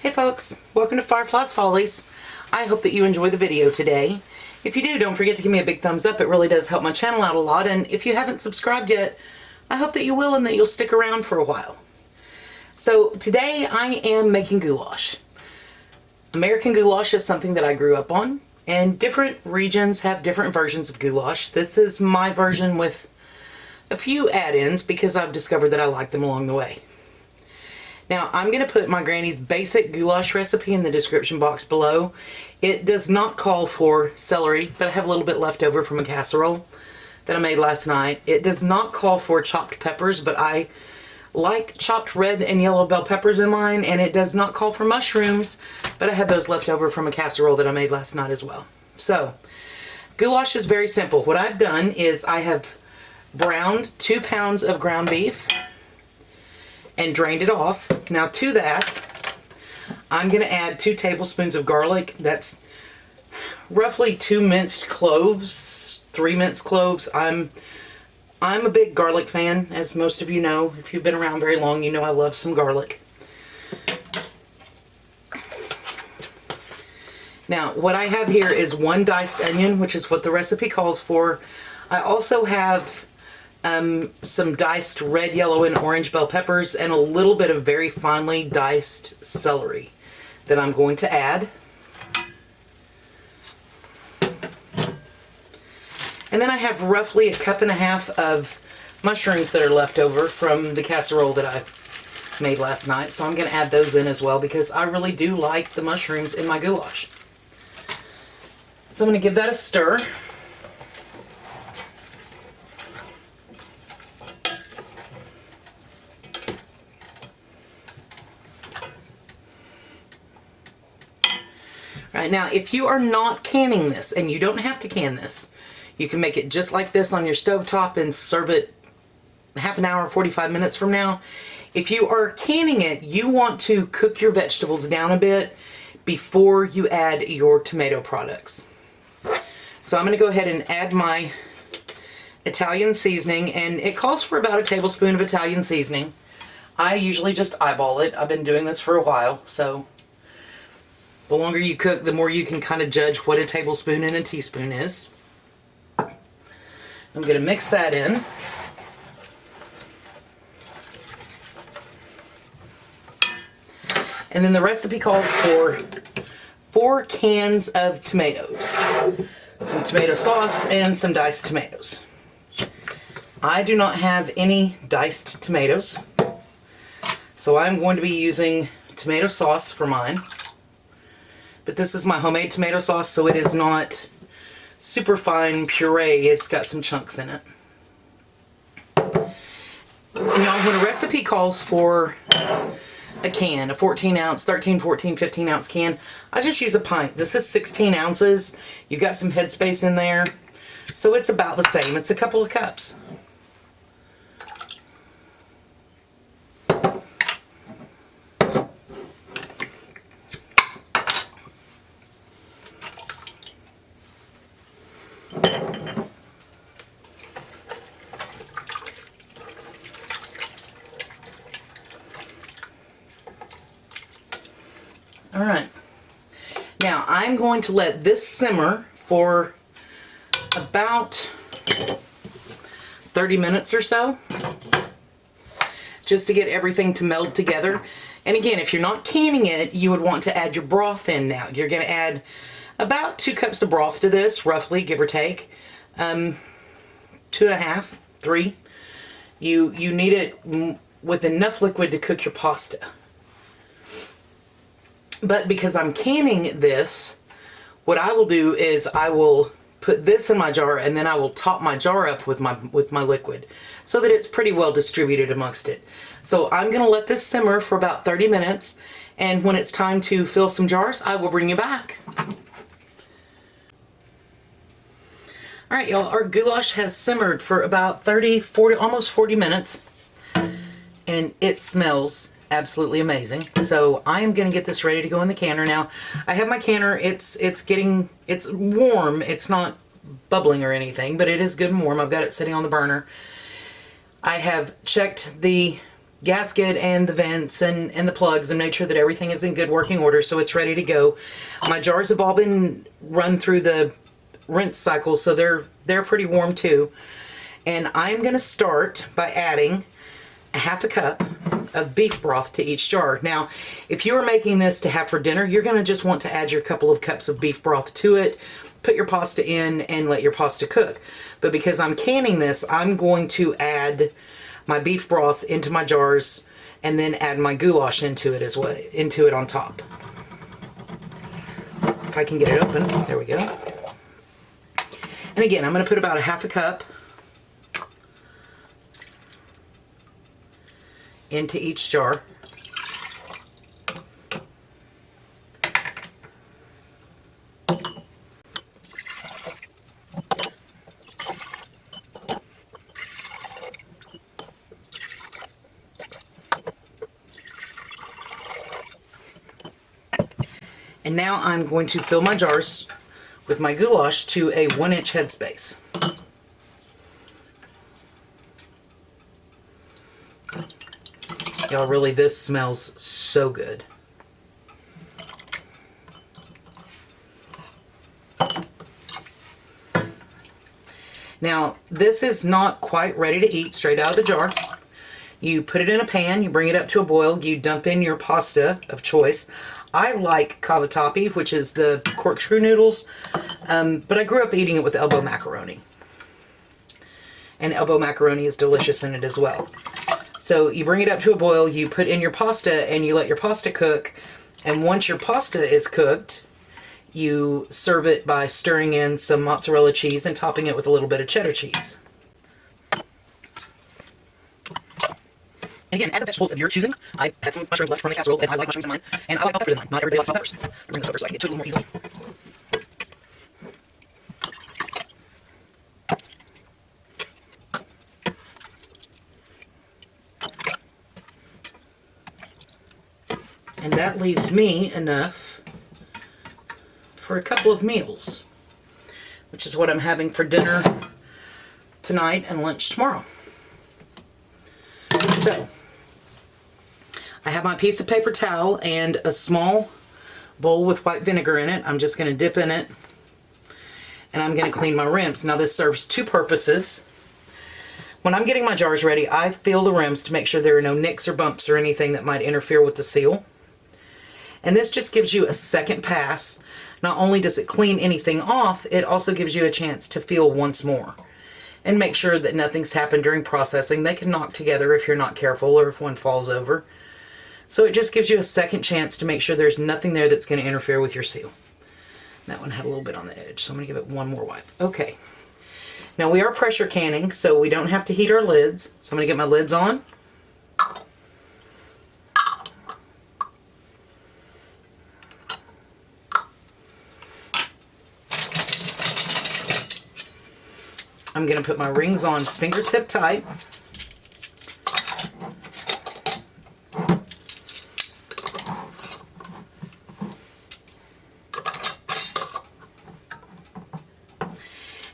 Hey folks, welcome to Fyrefly's Follies. I hope that you enjoy the video today. If you do, don't forget to give me a big thumbs up. It really does help my channel out a lot. And if you haven't subscribed yet, I hope that you will and that you'll stick around for a while. So today I am making goulash. American goulash is something that I grew up on, and different regions have different versions of goulash. This is my version with a few add-ins because I've discovered that I like them along the way. Now, I'm going to put my granny's basic goulash recipe in the description box below. It does not call for celery, but I have a little bit left over from a casserole that I made last night. It does not call for chopped peppers, but I like chopped red and yellow bell peppers in mine, and it does not call for mushrooms, but I had those left over from a casserole that I made last night as well. So, goulash is very simple. What I've done is I have browned 2 pounds of ground beef and drained it off. Now to that, I'm going to add 2 tablespoons of garlic. That's roughly 2 minced cloves, 3 minced cloves. I'm a big garlic fan, as most of you know. If you've been around very long, you know I love some garlic. Now, what I have here is 1 diced onion, which is what the recipe calls for. I also have some diced red, yellow, and orange bell peppers and a little bit of very finely diced celery that I'm going to add. And then I have roughly 1.5 cups of mushrooms that are left over from the casserole that I made last night. So I'm going to add those in as well because I really do like the mushrooms in my goulash. So I'm going to give that a stir. Right, now, if you are not canning this, and you don't have to can this, you can make it just like this on your stovetop and serve it half an hour, 45 minutes from now. If you are canning it, you want to cook your vegetables down a bit before you add your tomato products. So I'm going to go ahead and add my Italian seasoning, and it calls for about 1 tablespoon of Italian seasoning. I usually just eyeball it. I've been doing this for a while, so the longer you cook, the more you can kind of judge what a tablespoon and a teaspoon is. I'm going to mix that in. And then the recipe calls for 4 cans of tomatoes, some tomato sauce, and some diced tomatoes. I do not have any diced tomatoes, so I'm going to be using tomato sauce for mine. But this is my homemade tomato sauce, so it is not super fine puree. It's got some chunks in it. And y'all, when a recipe calls for a can, a 14 ounce, 13, 14, 15 ounce can, I just use a pint. This is 16 ounces. You've got some headspace in there. So it's about the same. It's a couple of cups. Alright, now I'm going to let this simmer for about 30 minutes or so, just to get everything to meld together. And again, if you're not canning it, you would want to add your broth in now. You're going to add about 2 cups of broth to this, roughly, give or take. 2.5, 3. You need it with enough liquid to cook your pasta. But because I'm canning this, what I will do is I will put this in my jar, and then I will top my jar up with my liquid so that it's pretty well distributed amongst it. So I'm going to let this simmer for about 30 minutes, and when it's time to fill some jars, I will bring you back. Alright y'all, our goulash has simmered for about 30, 40, almost 40 minutes, and it smells absolutely amazing. So I am going to get this ready to go in the canner now. I have my canner. It's warm. It's not bubbling or anything, but it is good and warm. I've got it sitting on the burner. I have checked the gasket and the vents and the plugs, and made sure that everything is in good working order so it's ready to go. My jars have all been run through the rinse cycle, so they're pretty warm too. And I'm going to start by adding a half a cup of beef broth to each jar. Now, if you are making this to have for dinner, you're going to just want to add your couple of cups of beef broth to it, put your pasta in, and let your pasta cook. But because I'm canning this, I'm going to add my beef broth into my jars and then add my goulash into it as well, into it on top. If I can get it open, there we go. And again, I'm going to put about a half a cup into each jar. And now I'm going to fill my jars with my goulash to a 1-inch headspace. Y'all, really, this smells so good. Now, this is not quite ready to eat straight out of the jar. You put it in a pan, you bring it up to a boil, you dump in your pasta of choice. I like cavatappi, which is the corkscrew noodles, but I grew up eating it with elbow macaroni. And elbow macaroni is delicious in it as well. So you bring it up to a boil, you put in your pasta, and you let your pasta cook. And once your pasta is cooked, you serve it by stirring in some mozzarella cheese and topping it with a little bit of cheddar cheese. And again, add the vegetables of your choosing. I had some mushrooms left from the casserole, and I like mushrooms in mine. And I like bell peppers in mine. Not everybody likes bell peppers. I bring this over so I can get to it a little more easily. And that leaves me enough for a couple of meals, which is what I'm having for dinner tonight and lunch tomorrow. So, I have my piece of paper towel and a small bowl with white vinegar in it. I'm just going to dip in it, and I'm going to clean my rims. Now, this serves two purposes. When I'm getting my jars ready, I feel the rims to make sure there are no nicks or bumps or anything that might interfere with the seal. And this just gives you a second pass. Not only does it clean anything off, it also gives you a chance to feel once more and make sure that nothing's happened during processing. They can knock together if you're not careful or if one falls over. So it just gives you a second chance to make sure there's nothing there that's going to interfere with your seal. That one had a little bit on the edge, so I'm going to give it one more wipe. Okay. Now we are pressure canning, so we don't have to heat our lids. So I'm going to get my lids on. I'm going to put my rings on fingertip tight.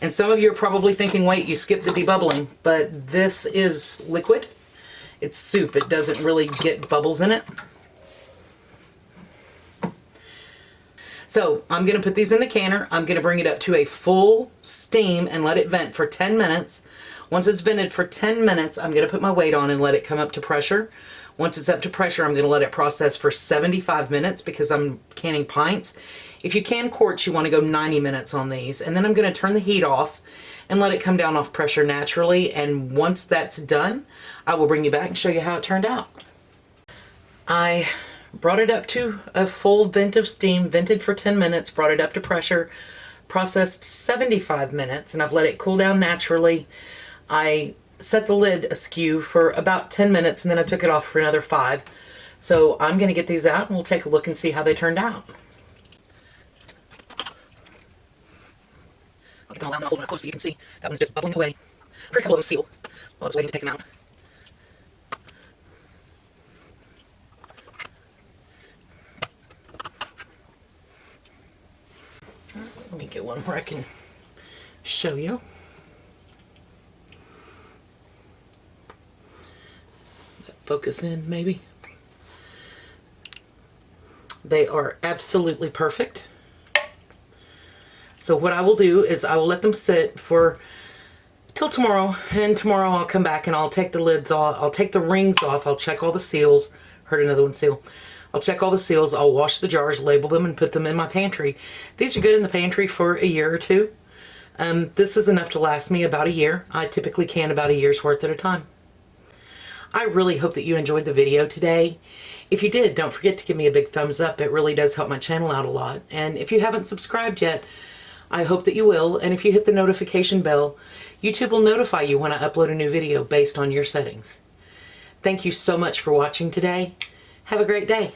And some of you are probably thinking, wait, you skipped the debubbling, but this is liquid. It's soup. It doesn't really get bubbles in it. So I'm going to put these in the canner. I'm going to bring it up to a full steam and let it vent for 10 minutes. Once it's vented for 10 minutes, I'm going to put my weight on and let it come up to pressure. Once it's up to pressure, I'm going to let it process for 75 minutes because I'm canning pints. If you can quarts, you want to go 90 minutes on these. And then I'm going to turn the heat off and let it come down off pressure naturally. And once that's done, I will bring you back and show you how it turned out. I brought it up to a full vent of steam, vented for 10 minutes, brought it up to pressure, processed 75 minutes, and I've let it cool down naturally. I set the lid askew for about 10 minutes, and then I took it off for another 5. So I'm going to get these out, and we'll take a look and see how they turned out. I'll get them all out and I'll hold them up close so you can see. That one's just bubbling away. For a couple of them sealed while I was waiting to take them out. Let me get one where I can show you. focus in maybe. They are absolutely perfect. So what I will do is I will let them sit for till tomorrow, and tomorrow I'll come back and I'll take the lids off, I'll take the rings off, I'll check all the seals. Heard another one seal. I'll check all the seals, I'll wash the jars, label them, and put them in my pantry. These are good in the pantry for a year or two. This is enough to last me about a year. I typically can about a year's worth at a time. I really hope that you enjoyed the video today. If you did, don't forget to give me a big thumbs up. It really does help my channel out a lot. And if you haven't subscribed yet, I hope that you will. And if you hit the notification bell, YouTube will notify you when I upload a new video based on your settings. Thank you so much for watching today. Have a great day.